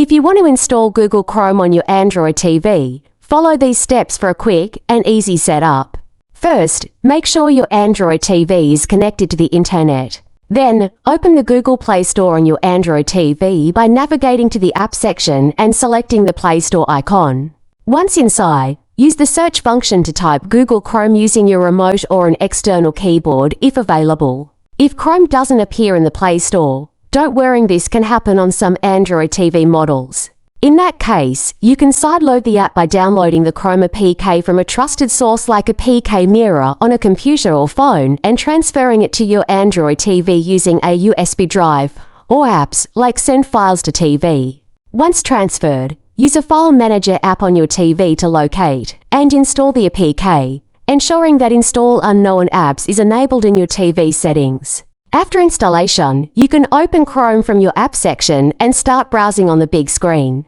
If you want to install Google Chrome on your Android TV, follow these steps for a quick and easy setup. First, make sure your Android TV is connected to the internet. Then, open the Google Play Store on your Android TV by navigating to the App section and selecting the Play Store icon. Once inside, use the search function to type Google Chrome using your remote or an external keyboard if available. If Chrome doesn't appear in the Play Store, don't worry, this can happen on some Android TV models. In that case, you can sideload the app by downloading the Chrome APK from a trusted source like a PK Mirror on a computer or phone and transferring it to your Android TV using a USB drive, or apps like Send Files to TV. Once transferred, use a File Manager app on your TV to locate and install the APK, ensuring that Install Unknown Apps is enabled in your TV settings. After installation, you can open Chrome from your App section and start browsing on the big screen.